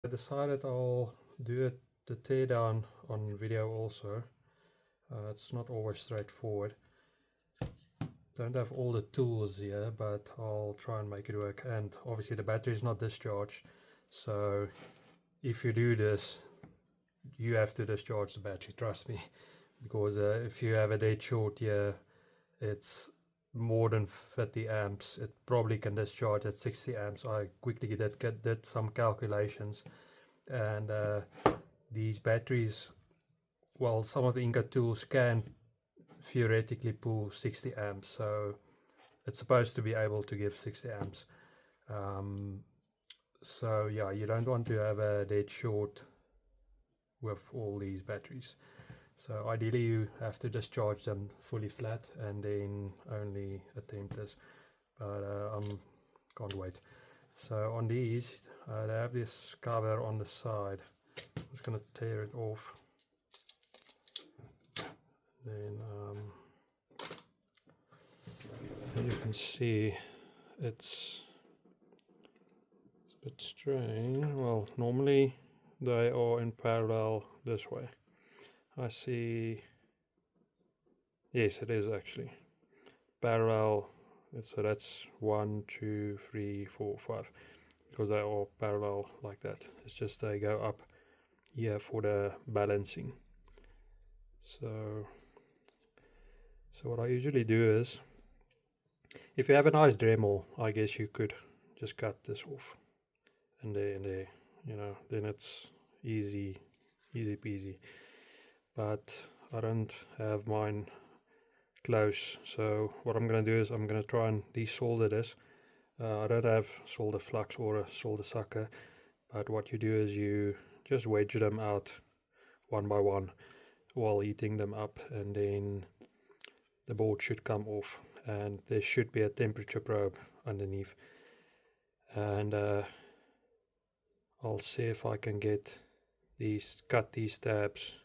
I decided I'll do the teardown on video also. It's not always straightforward. Don't have all the tools here, but I'll try and make it work. And obviously the battery is not discharged, so if you do this, you have to discharge the battery, trust me, because if you have a dead short here, it's more than 50 amps. It probably can discharge at 60 amps. I quickly did some calculations, and these batteries, well, some of the Ingco tools can theoretically pull 60 amps, so it's supposed to be able to give 60 amps. So yeah, you don't want to have a dead short with all these batteries. So ideally you have to discharge them fully flat and then only attempt this, but can't wait. So on these, they have this cover on the side. I'm just going to tear it off. Then as you can see, it's a bit strange. Well, normally they are in parallel this way. I see, yes, it is actually parallel. So that's 1, 2, 3, 4, 5, because they are parallel like that. It's just they go up here for the balancing. So what I usually do is, if you have a nice Dremel, I guess you could just cut this off, and there, you know, then it's easy peasy. But I don't have mine close, so what I'm going to do is I'm going to try and desolder this. I don't have solder flux or a solder sucker, but what you do is you just wedge them out one by one while heating them up, and then the board should come off, and there should be a temperature probe underneath. And I'll see if I can cut these tabs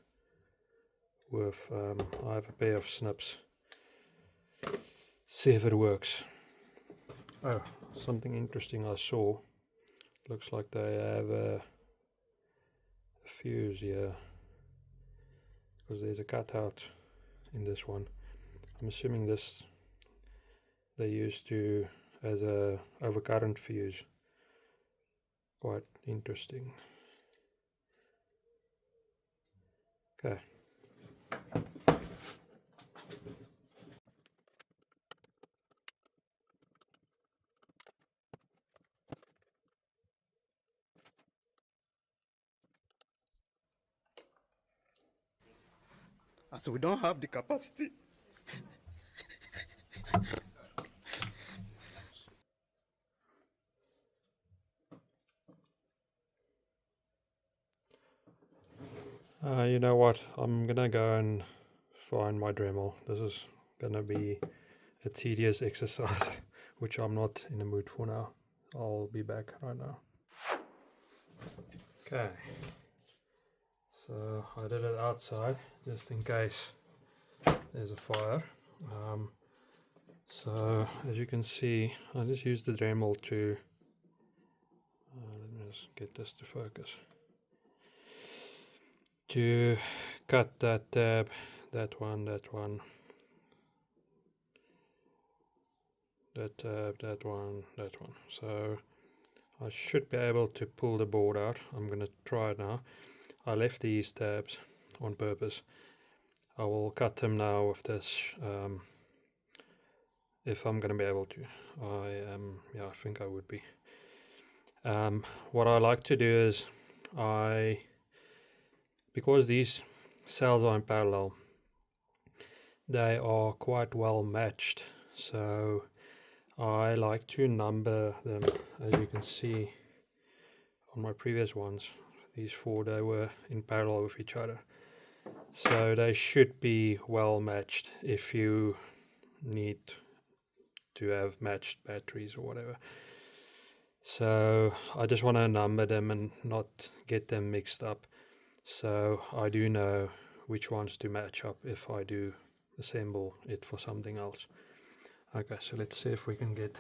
with I have a pair of snips. See if it works. Oh, something interesting I saw. Looks like they have a fuse here, because there's a cutout in this one. I'm assuming this they used to as a overcurrent fuse. Quite interesting. Okay. So we don't have the capacity. You know what? I'm gonna go and find my Dremel. This is gonna be a tedious exercise, which I'm not in the mood for now. I'll be back right now. Okay. So I did it outside just in case there's a fire. So as you can see, I just used the Dremel to let me just get this to focus, to cut that tab, that one, that tab, that one. So I should be able to pull the board out. I'm gonna try it now. I left these tabs on purpose. I will cut them now with this, if I'm gonna be able to. Yeah, I think I would be. What I like to do is, because these cells are in parallel, they are quite well matched, so I like to number them. As you can see on my previous ones, these 4, they were in parallel with each other, so they should be well matched if you need to have matched batteries or whatever. So I just want to number them and not get them mixed up, so I do know which ones to match up if I do assemble it for something else. Okay, so let's see if we can get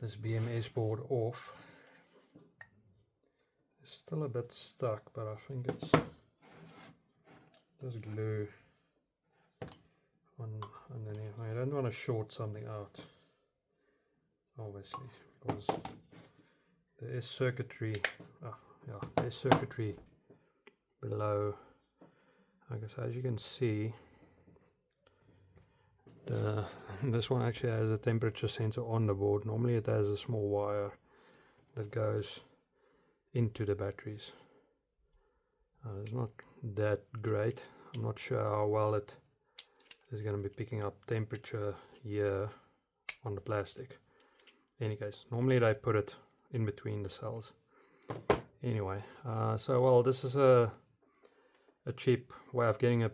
this BMS board off. still a bit stuck, but I think it's just glue on underneath. I don't want to short something out, obviously, because there is circuitry. There's circuitry below. I guess as you can see, this one actually has a temperature sensor on the board. Normally it has a small wire that goes into the batteries. It's not that great. I'm not sure how well it is going to be picking up temperature here on the plastic. In any case, normally they put it in between the cells. Anyway, well, this is a cheap way of getting a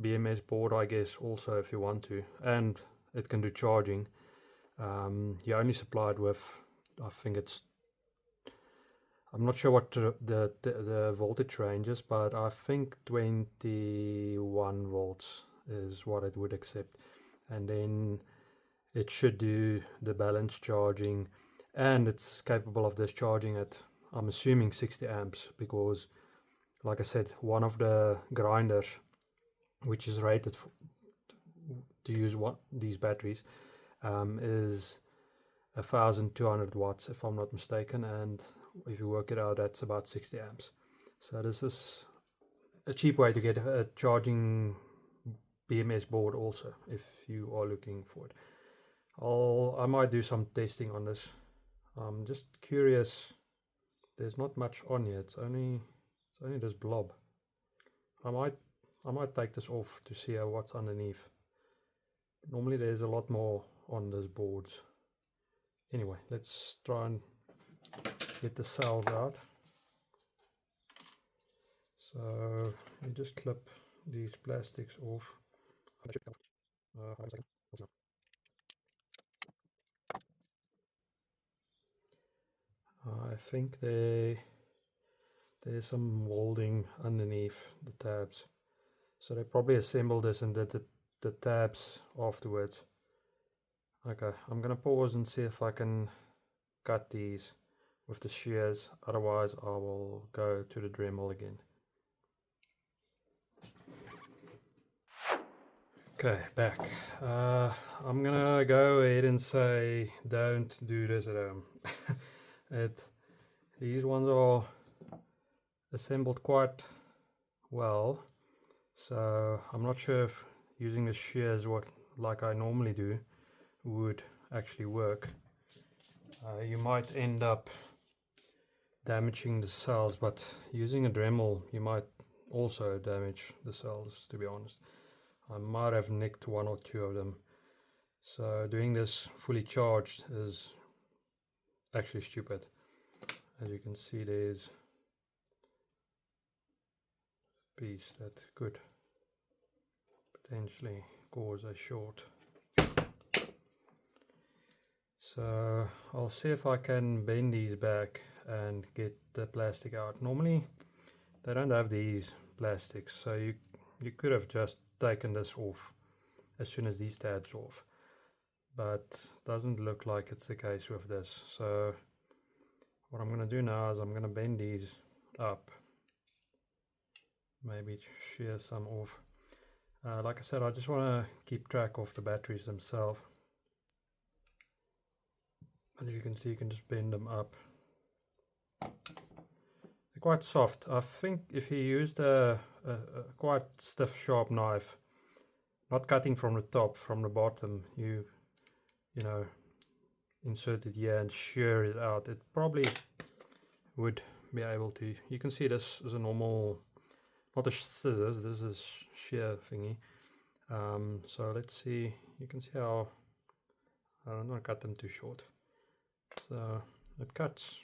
BMS board, I guess, also if you want to, and it can do charging. You're only supplied with, I think I'm not sure what the voltage range is, but I think 21 volts is what it would accept, and then it should do the balance charging, and it's capable of discharging at, I'm assuming, 60 amps, because like I said, one of the grinders, which is rated to use these batteries, is 1200 watts if I'm not mistaken, and if you work it out, that's about 60 amps. So this is a cheap way to get a charging BMS board also, if you are looking for it. I might do some testing on this. I'm just curious. There's not much on here. It's only this blob. I might take this off to see what's underneath. Normally there's a lot more on these boards. Anyway, let's try and get the cells out. So you just clip these plastics off. I think there's some molding underneath the tabs, so they probably assembled this and did the tabs afterwards. Okay, I'm gonna pause and see if I can cut these with the shears, otherwise I will go to the Dremel again. Okay, back. I'm gonna go ahead and say don't do this at home. These ones are assembled quite well, so I'm not sure if using the shears like I normally do would actually work. You might end up damaging the cells, but using a Dremel you might also damage the cells, to be honest. I might have nicked one or two of them, so doing this fully charged is actually stupid. As you can see, there's a piece that could potentially cause a short. So I'll see if I can bend these back and get the plastic out. Normally they don't have these plastics, so you could have just taken this off as soon as these tabs are off, but doesn't look like it's the case with this. So what I'm going to do now is I'm going to bend these up, maybe shear some off. Like I said, I just want to keep track of the batteries themselves. As you can see, you can just bend them up. They're quite soft. I think if you used a quite stiff, sharp knife, not cutting from the top, from the bottom, you know, insert it here and shear it out, it probably would be able to. You can see this is a normal, not a scissors, this is shear thingy. So let's see, you can see how I don't want to cut them too short. So it cuts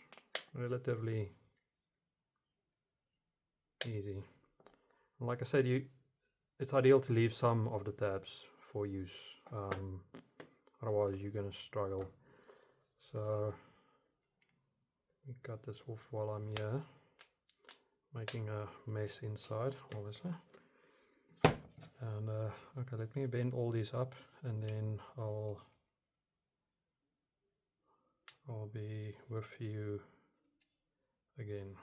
relatively easy. Like I said, it's ideal to leave some of the tabs for use, otherwise you're going to struggle. So let me cut this off while I'm here, making a mess inside, obviously. And okay, let me bend all these up, and then I'll be with you again.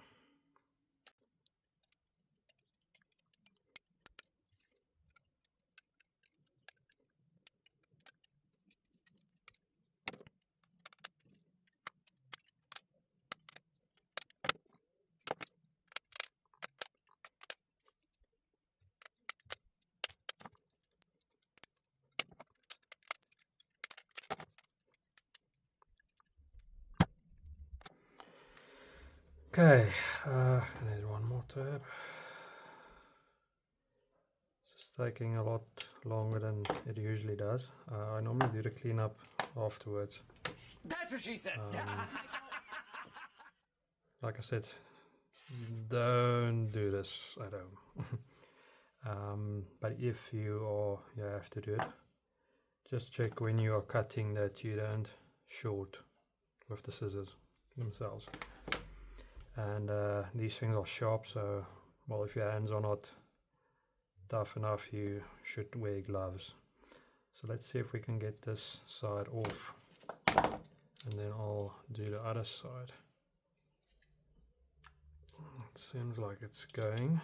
Okay, I need one more tab. It's taking a lot longer than it usually does. I normally do the cleanup afterwards. That's what she said. Like I said, don't do this at home. But if you have to do it, just check when you are cutting that you don't short with the scissors themselves. And these things are sharp, so well, if your hands are not tough enough, you should wear gloves. So let's see if we can get this side off, and then I'll do the other side. It seems like it's going.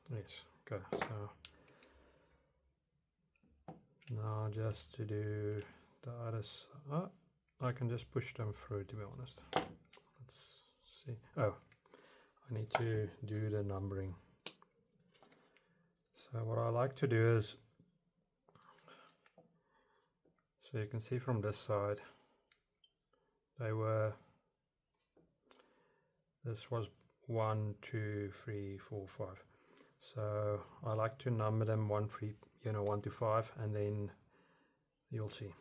Yes, okay, so now just to do the other side, I can just push them through, to be honest. Let's see. Oh, I need to do the numbering. So what I like to do is, so you can see from this side, this was 1, 2, 3, 4, 5. So I like to number them 1 to 5, and then you'll see.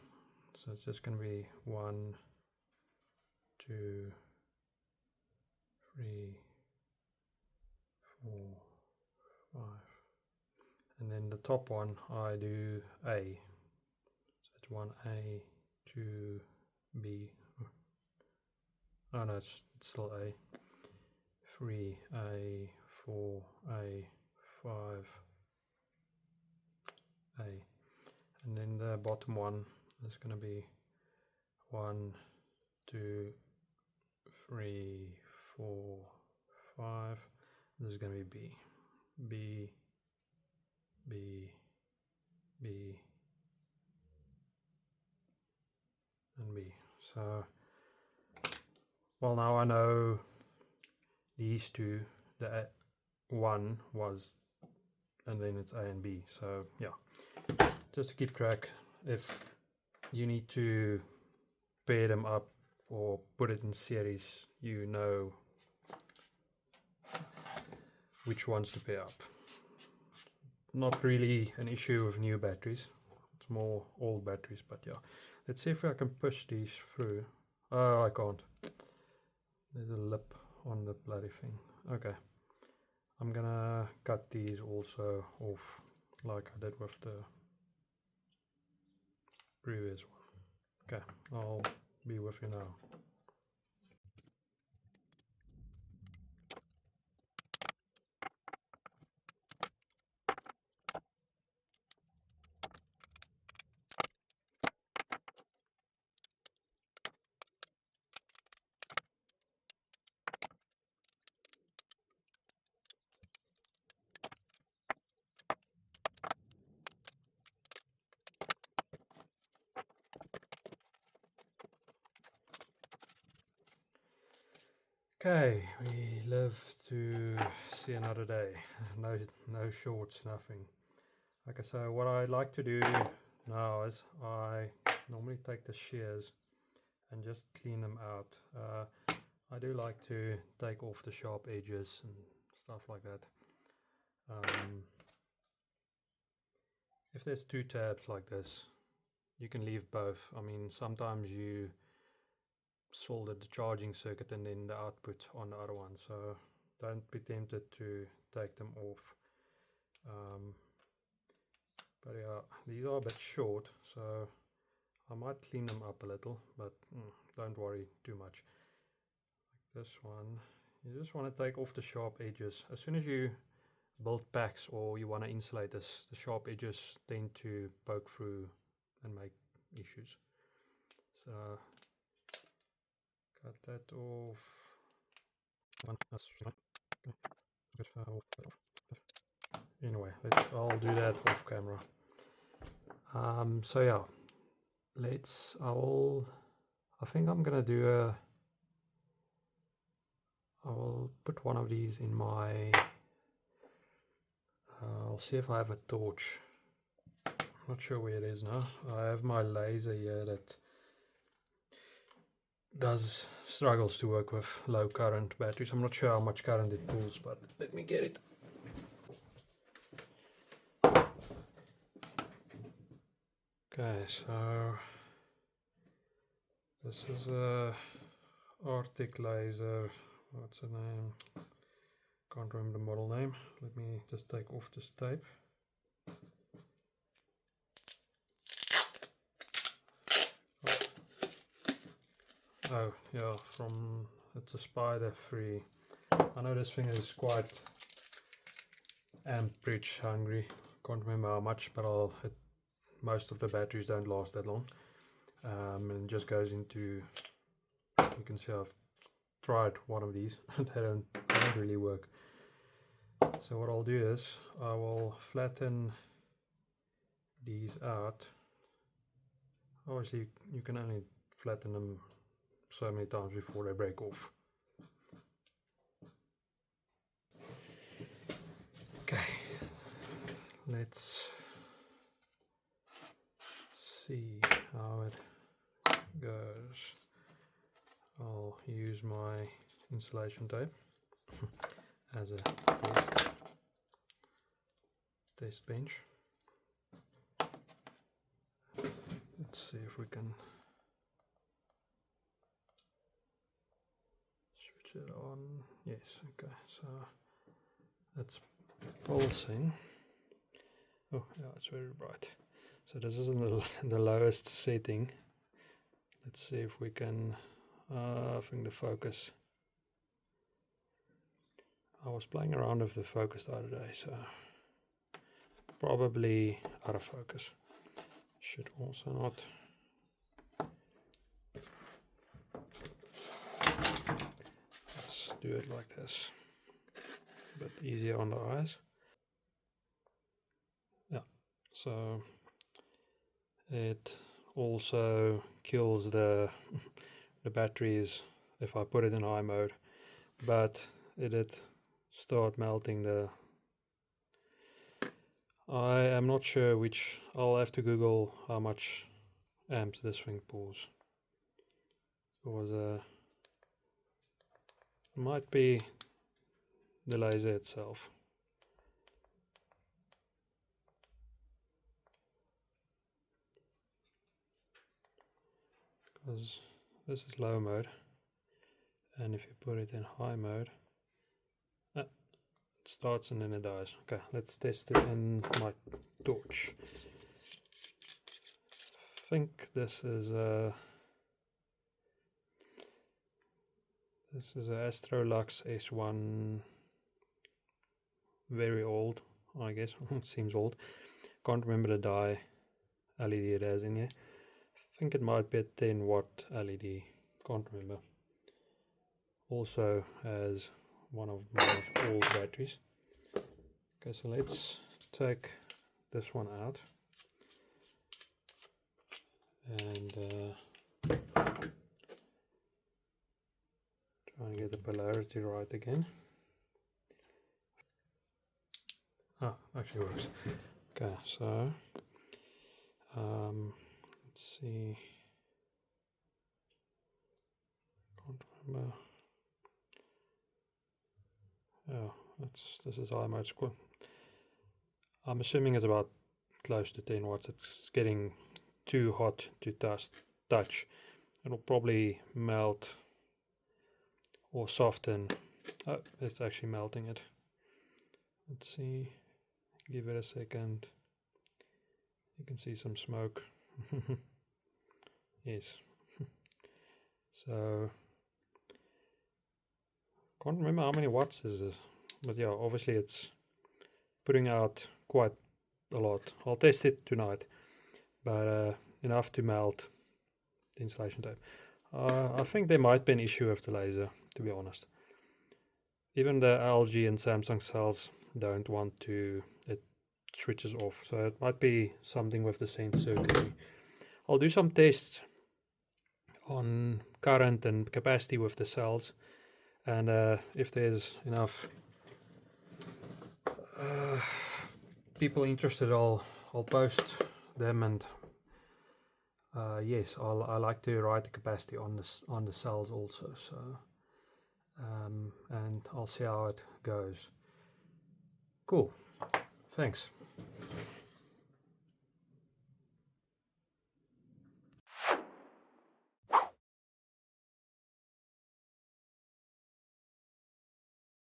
So it's just going to be 1, 2, 3, 4, 5, and then the top one I do A. So it's 1A, 2B. Oh no, it's still A. 3A, 4A, 5A, and then the bottom one is going to be 1, 2, 3, 4, 5. This is going to be B, B, B, and B. So, well, now I know these two, the one was, and then it's A and B. So yeah, just to keep track, if you need to pair them up or put it in series, you know which ones to pair up. Not really an issue with new batteries, it's more old batteries, but yeah. Let's see if I can push these through. Oh, I can't. There's a lip on the bloody thing. Okay, I'm gonna cut these also off like I did with the previous one. Okay, I'll be with you now. Okay, we live to see another day. No shorts, nothing. Okay, so what I like to do now is I normally take the shears and just clean them out. I do like to take off the sharp edges and stuff like that. If there's two tabs like this, you can leave both. I mean, sometimes you solder the charging circuit and then the output on the other one, so don't be tempted to take them off. But yeah, these are a bit short, so I might clean them up a little, but don't worry too much. Like this one, you just want to take off the sharp edges. As soon as you build packs or you want to insulate this, the sharp edges tend to poke through and make issues. So cut that off. That's right. Anyway, I'll do that off camera. So yeah, I think I'm gonna do I'll put one of these in my, I'll see if I have a torch. Not sure where it is now. I have my laser here that struggles to work with low current batteries. I'm not sure how much current it pulls, but let me get it. Okay, so this is a Arctic laser. What's the name? Can't remember the model name. Let me just take off this tape. Oh yeah, it's a Spider 3. I know this thing is quite amperage hungry. Can't remember how much, but most of the batteries don't last that long. And it just goes into, you can see I've tried one of these. They don't really work. So what I'll do is I will flatten these out. Obviously you can only flatten them so many times before they break off. Okay, let's see how it goes. I'll use my insulation tape as a test bench. Let's see if we can switch it on. Yes, okay, so it's pulsing. Oh yeah, it's very bright. So this is in the lowest setting. Let's see if we can, I think the focus, I was playing around with the focus the other day, so probably out of focus. Should also not. Let's do it like this. It's a bit easier on the eyes. Yeah, so it also kills the batteries if I put it in high mode, but it did start melting the. I am not sure which. I'll have to Google how much amps this thing pulls. It might be the laser itself. Because this is low mode, and if you put it in high mode, it starts and then it dies. Okay, let's test it in my torch. I think this is a Astrolux S1, very old, I guess. It seems old. Can't remember the die LED it has in here. I think it might be a 10 watt LED, can't remember. Also has one of my old batteries. Okay, so let's take this one out and try and get the polarity right again. Ah, actually works. Okay, so let's see. Can't remember. Oh, this is high mode squad. I'm assuming it's about close to 10 watts. It's getting too hot to touch. It'll probably melt or soften. Oh, it's actually melting it. Let's see. Give it a second. You can see some smoke. Yes. So can't remember how many watts this is, but yeah, obviously it's putting out quite a lot. I'll test it tonight, but enough to melt the insulation tape. I think there might be an issue with the laser, to be honest. Even the LG and Samsung cells don't want to, it switches off, so it might be something with the sense circuitry. I'll do some tests on current and capacity with the cells, and if there's enough people interested, I'll post them and yes, I like to write the capacity on the cells also. So, and I'll see how it goes. Cool. Thanks.